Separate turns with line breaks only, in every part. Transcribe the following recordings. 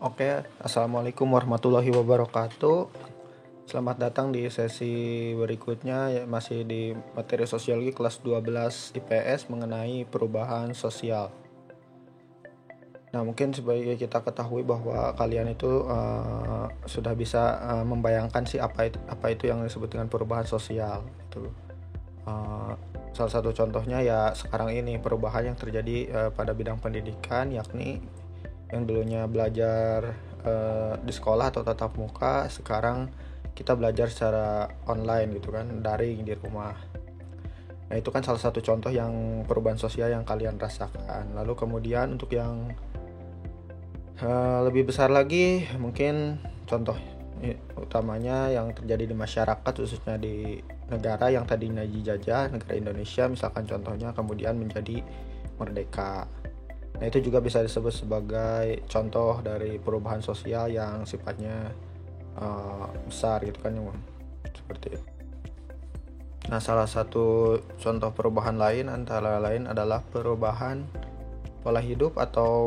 Oke, Assalamualaikum warahmatullahi wabarakatuh. Selamat datang di sesi berikutnya, masih di materi sosiologi kelas 12 IPS mengenai perubahan sosial. Nah, mungkin sebagai kita ketahui bahwa kalian itu sudah bisa membayangkan sih apa itu yang disebut dengan perubahan sosial itu. Salah satu contohnya ya sekarang ini perubahan yang terjadi pada bidang pendidikan, yakni yang dulunya belajar di sekolah atau tatap muka, sekarang kita belajar secara online gitu kan, daring di rumah. Nah, itu kan salah satu contoh yang perubahan sosial yang kalian rasakan. Lalu kemudian untuk yang lebih besar lagi, mungkin contoh utamanya yang terjadi di masyarakat, khususnya di negara yang tadinya dijajah, negara Indonesia misalkan contohnya, kemudian menjadi merdeka. Nah, itu juga bisa disebut sebagai contoh dari perubahan sosial yang sifatnya besar gitu kan, seperti itu. Nah, salah satu contoh perubahan lain antara lain adalah perubahan pola hidup atau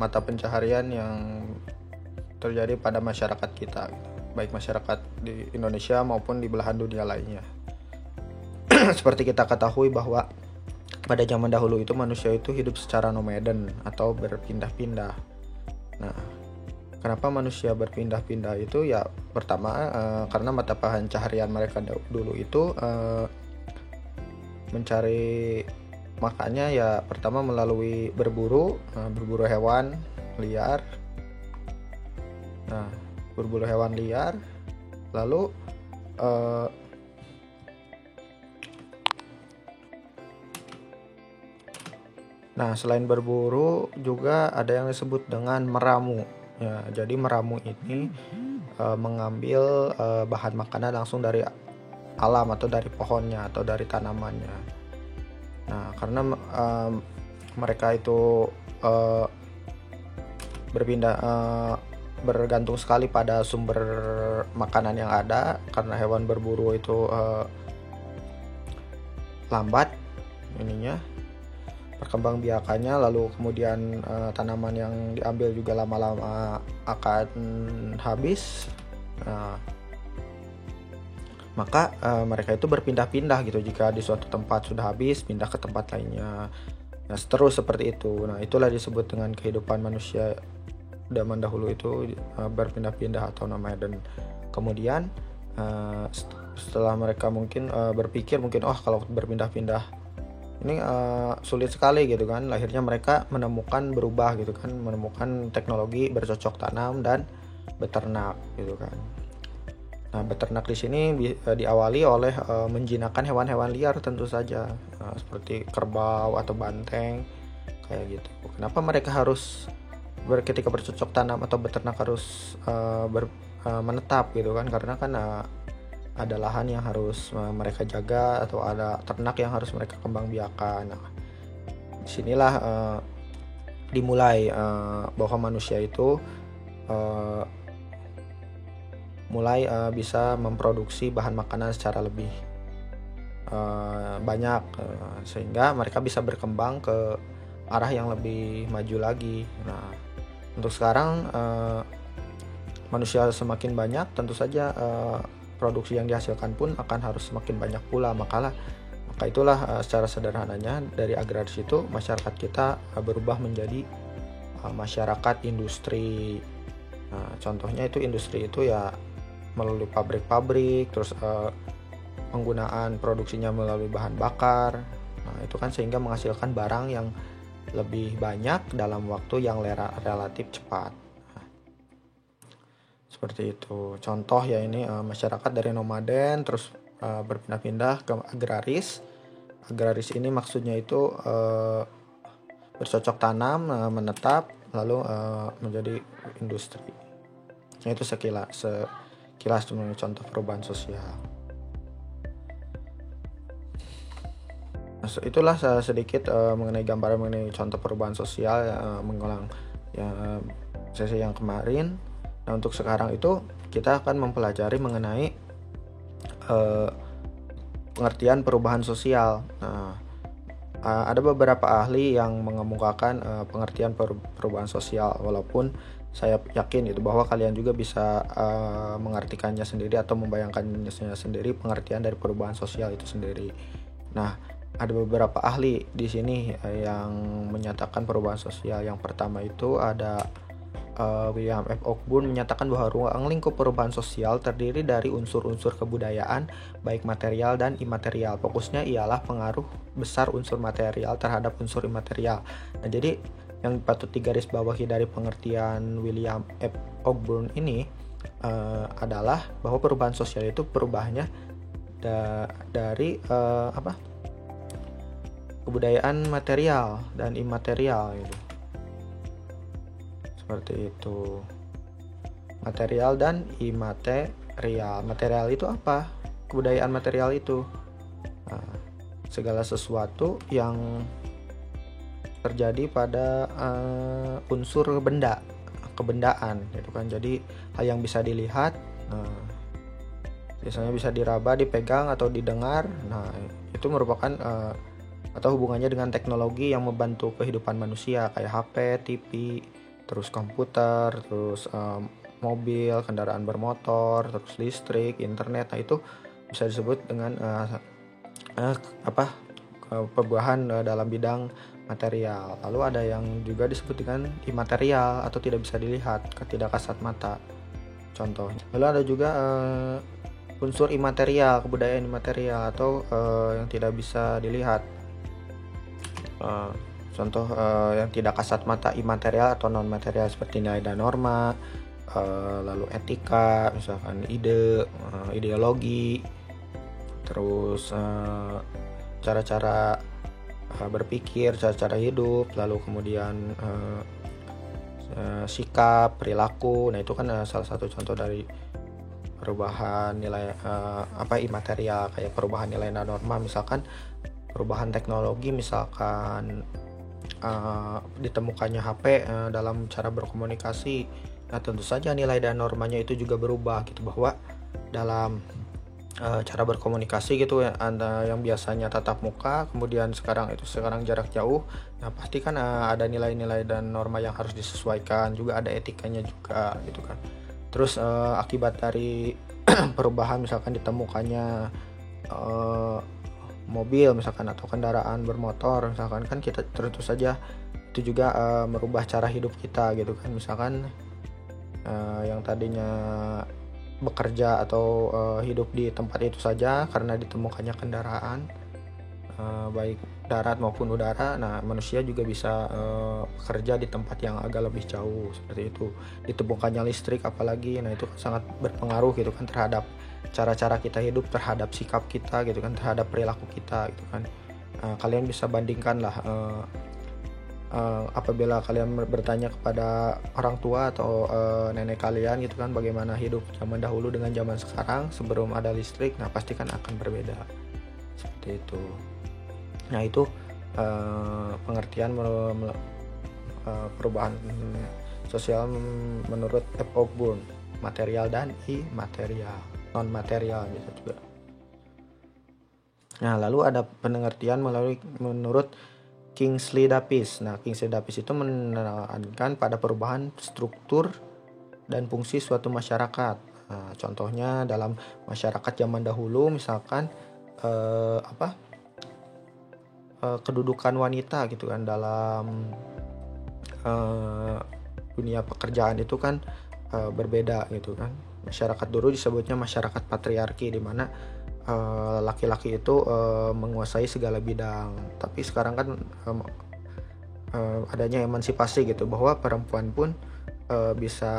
mata pencaharian yang terjadi pada masyarakat kita, baik masyarakat di Indonesia maupun di belahan dunia lainnya. Seperti kita ketahui bahwa pada zaman dahulu itu manusia itu hidup secara nomaden atau berpindah-pindah. Nah, kenapa manusia berpindah-pindah itu? Ya pertama karena mata pencaharian mereka dulu itu mencari makannya ya pertama melalui berburu hewan liar. Nah, berburu hewan liar, lalu nah, selain berburu juga ada yang disebut dengan meramu. Ya, jadi meramu ini mengambil bahan makanan langsung dari alam atau dari pohonnya atau dari tanamannya. Nah, karena mereka itu bergantung sekali pada sumber makanan yang ada, karena hewan berburu itu lambat perkembangbiakannya, lalu kemudian tanaman yang diambil juga lama-lama akan habis. Maka mereka itu berpindah-pindah gitu, jika di suatu tempat sudah habis pindah ke tempat lainnya. Nah, terus seperti itu. Nah, itulah disebut dengan kehidupan manusia zaman dahulu itu berpindah-pindah atau nomaden. Kemudian setelah mereka mungkin berpikir kalau berpindah-pindah ini sulit sekali gitu kan, akhirnya mereka berubah gitu kan, menemukan teknologi bercocok tanam dan beternak gitu kan. Nah, beternak di sini diawali oleh menjinakkan hewan-hewan liar tentu saja, seperti kerbau atau banteng kayak gitu. Kenapa mereka harus ketika bercocok tanam atau beternak harus menetap gitu kan? Karena kan ada lahan yang harus mereka jaga atau ada ternak yang harus mereka kembangbiakan. Nah, disinilah dimulai bahwa manusia itu mulai bisa memproduksi bahan makanan secara lebih banyak, sehingga mereka bisa berkembang ke arah yang lebih maju lagi. Nah, untuk sekarang manusia semakin banyak, tentu saja produksi yang dihasilkan pun akan harus semakin banyak pula. Maka itulah secara sederhananya dari agraris itu masyarakat kita berubah menjadi masyarakat industri. Nah, contohnya itu industri itu ya melalui pabrik-pabrik, terus penggunaan produksinya melalui bahan bakar. Nah, itu kan sehingga menghasilkan barang yang lebih banyak dalam waktu yang relatif cepat. Nah, seperti itu. Contoh ya ini masyarakat dari nomaden terus berpindah-pindah ke agraris. Agraris ini maksudnya itu bercocok tanam, menetap, lalu menjadi industri. Nah, itu sekilas contoh perubahan sosial. Nah, itulah sedikit mengenai gambaran mengenai contoh perubahan sosial mengulang sesi yang kemarin. Nah, untuk sekarang itu kita akan mempelajari mengenai pengertian perubahan sosial. Nah, ada beberapa ahli yang mengemukakan pengertian perubahan sosial, walaupun saya yakin itu bahwa kalian juga bisa mengartikannya sendiri atau membayangkannya sendiri pengertian dari perubahan sosial itu sendiri. Nah, ada beberapa ahli di sini yang menyatakan perubahan sosial. Yang pertama itu ada William F. Ogburn menyatakan bahwa ruang lingkup perubahan sosial terdiri dari unsur-unsur kebudayaan, baik material dan imaterial. Fokusnya ialah pengaruh besar unsur material terhadap unsur imaterial. Nah, jadi yang patut digarisbawahi dari pengertian William F. Ogburn ini adalah bahwa perubahan sosial itu perubahannya dari kebudayaan material dan imaterial gitu. Seperti itu. Material dan imaterial. Material itu apa? Kebudayaan material itu segala sesuatu yang terjadi pada unsur benda, kebendaan gitu kan. Jadi hal yang bisa dilihat, biasanya bisa diraba, dipegang atau didengar. Nah, itu merupakan atau hubungannya dengan teknologi yang membantu kehidupan manusia kayak HP, TV, terus komputer, terus mobil, kendaraan bermotor, terus listrik, internet. Nah, itu bisa disebut dengan perubahan dalam bidang material. Lalu ada yang juga disebut dengan imaterial atau tidak bisa dilihat, tidak kasat mata. Contoh. Lalu ada juga unsur imaterial, kebudayaan imaterial atau yang tidak bisa dilihat. Contoh yang tidak kasat mata imaterial atau non material seperti nilai dan norma, lalu etika, misalkan ideologi, terus cara-cara berpikir, cara-cara hidup, lalu kemudian sikap, perilaku. Nah, itu kan salah satu contoh dari perubahan nilai imaterial, kayak perubahan nilai dan norma, misalkan perubahan teknologi, misalkan ditemukannya HP dalam cara berkomunikasi. Nah, tentu saja nilai dan normanya itu juga berubah gitu, bahwa dalam cara berkomunikasi gitu ya, yang biasanya tatap muka, kemudian sekarang jarak jauh. Nah, pasti kan ada nilai-nilai dan norma yang harus disesuaikan, juga ada etikanya juga gitu kan. Terus akibat dari perubahan, misalkan ditemukannya mobil misalkan atau kendaraan bermotor, misalkan kan kita tentu saja itu juga merubah cara hidup kita gitu kan. Misalkan yang tadinya bekerja atau hidup di tempat itu saja, karena ditemukannya kendaraan baik darat maupun udara, nah manusia juga bisa bekerja di tempat yang agak lebih jauh seperti itu. Ditemukannya listrik apalagi, nah itu sangat berpengaruh gitu kan terhadap cara-cara kita hidup, terhadap sikap kita gitu kan, terhadap perilaku kita gitu kan. Kalian bisa bandingkan lah apabila kalian bertanya kepada orang tua atau nenek kalian gitu kan, bagaimana hidup zaman dahulu dengan zaman sekarang sebelum ada listrik, nah pasti kan akan berbeda seperti itu. Nah, itu pengertian perubahan sosial menurut F. Ogburn, material dan imaterial, non material gitu juga. Nah, lalu ada pengertian menurut Kingsley Davis. Nah, Kingsley Davis itu menekankan pada perubahan struktur dan fungsi suatu masyarakat. Nah, contohnya dalam masyarakat zaman dahulu, misalkan kedudukan wanita gitu kan dalam dunia pekerjaan itu kan berbeda gitu kan. Masyarakat dulu disebutnya masyarakat patriarki, di mana laki-laki itu menguasai segala bidang. Tapi sekarang kan adanya emansipasi gitu, bahwa perempuan pun bisa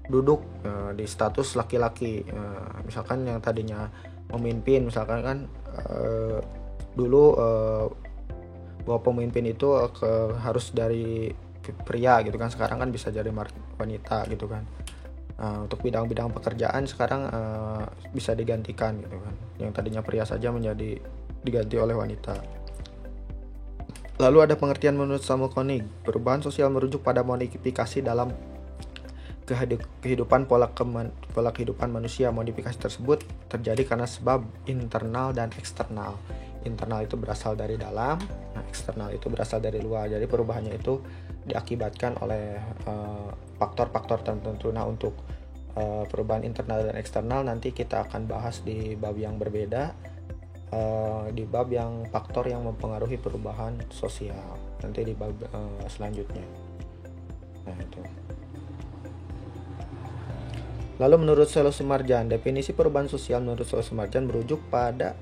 duduk di status laki-laki. Misalkan yang tadinya memimpin, misalkan kan dulu bahwa pemimpin itu harus dari pria gitu kan, sekarang kan bisa jadi wanita gitu kan. Untuk bidang-bidang pekerjaan sekarang bisa digantikan gitu kan, yang tadinya pria saja menjadi diganti oleh wanita. Lalu ada pengertian menurut Samuel Koenig, perubahan sosial merujuk pada modifikasi dalam kehidupan pola kehidupan manusia. Modifikasi tersebut terjadi karena sebab internal dan eksternal. internal itu berasal dari dalam, eksternal itu berasal dari luar. Jadi perubahannya itu diakibatkan oleh faktor-faktor tertentu. Nah, untuk perubahan internal dan eksternal nanti kita akan bahas di bab yang berbeda, di bab yang faktor yang mempengaruhi perubahan sosial, nanti di bab selanjutnya. Nah, itu. Lalu menurut Selo Sumarjan, definisi perubahan sosial menurut Selo Sumarjan merujuk pada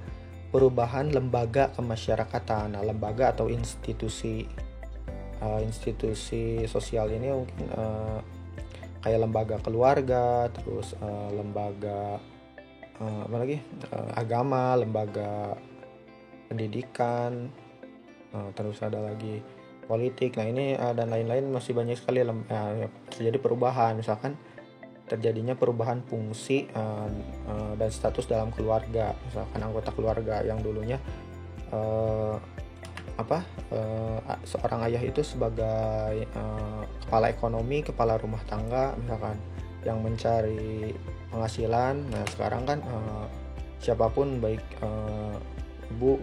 perubahan lembaga kemasyarakatan. Nah, lembaga atau institusi sosial ini mungkin kayak lembaga keluarga, terus lembaga agama, lembaga pendidikan, terus ada lagi politik. Nah, ini dan lain-lain masih banyak sekali terjadi perubahan, misalkan terjadinya perubahan fungsi dan status dalam keluarga. Misalkan anggota keluarga yang dulunya seorang ayah itu sebagai kepala ekonomi, kepala rumah tangga misalkan, yang mencari penghasilan. Nah, sekarang kan siapapun baik ibu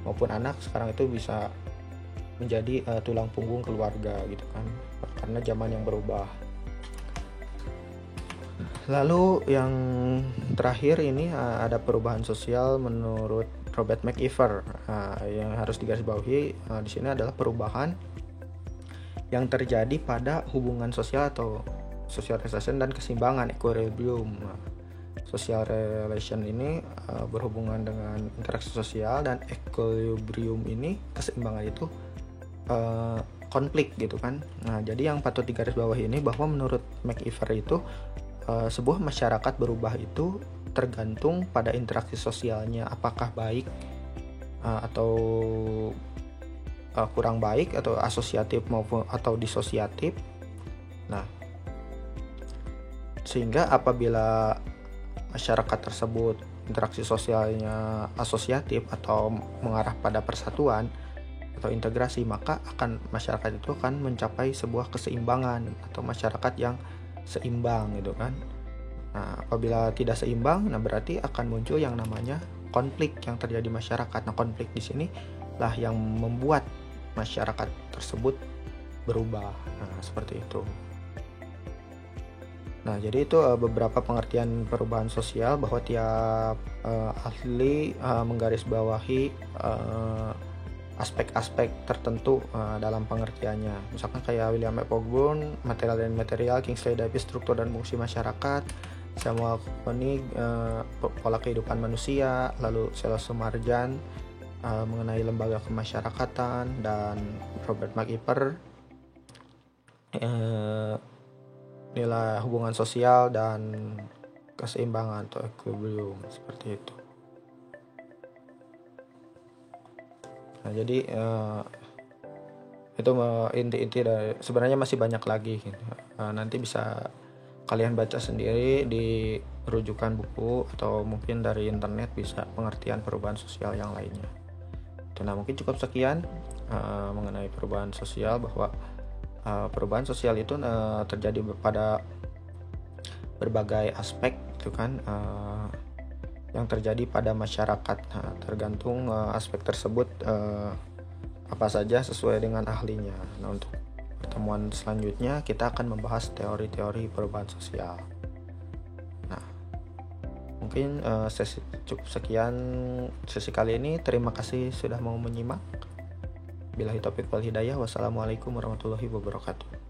maupun anak sekarang itu bisa menjadi tulang punggung keluarga gitu kan, karena zaman yang berubah. Lalu yang terakhir ini ada perubahan sosial menurut Robert McIver. Yang harus digarisbawahi di sini adalah perubahan yang terjadi pada hubungan sosial atau social relation dan keseimbangan, equilibrium. Social relation ini berhubungan dengan interaksi sosial, dan equilibrium ini, keseimbangan itu konflik gitu kan. Nah, jadi yang patut digarisbawahi ini bahwa menurut McIver itu sebuah masyarakat berubah itu tergantung pada interaksi sosialnya, apakah baik atau kurang baik, atau asosiatif maupun atau disosiatif. Nah, sehingga apabila masyarakat tersebut interaksi sosialnya asosiatif atau mengarah pada persatuan atau integrasi, maka masyarakat itu akan mencapai sebuah keseimbangan atau masyarakat yang seimbang gitu kan. Nah, apabila tidak seimbang, nah berarti akan muncul yang namanya konflik yang terjadi masyarakat. Nah, konflik di sini lah yang membuat masyarakat tersebut berubah. Nah, seperti itu. Nah, jadi itu beberapa pengertian perubahan sosial, bahwa tiap ahli menggarisbawahi aspek-aspek tertentu dalam pengertiannya. Misalkan kayak William F. Ogburn, material dan material, Kingsley Davis, struktur dan fungsi masyarakat, Samuel Koenig, pola kehidupan manusia, lalu Selo Sumarjan mengenai lembaga kemasyarakatan, dan Robert McIver nilai hubungan sosial dan keseimbangan atau equilibrium, seperti itu. Nah, jadi itu inti-inti dari, sebenarnya masih banyak lagi gitu. Nanti bisa kalian baca sendiri di rujukan buku atau mungkin dari internet, bisa pengertian perubahan sosial yang lainnya. Nah, mungkin cukup sekian mengenai perubahan sosial, bahwa perubahan sosial itu terjadi pada berbagai aspek itu kan, yang terjadi pada masyarakat. Nah, tergantung aspek tersebut apa saja sesuai dengan ahlinya. Nah, untuk pertemuan selanjutnya kita akan membahas teori-teori perubahan sosial. Nah, mungkin cukup sekian sesi kali ini. Terima kasih sudah mau menyimak. Billahi taufiq wal hidayah. Wassalamualaikum warahmatullahi wabarakatuh.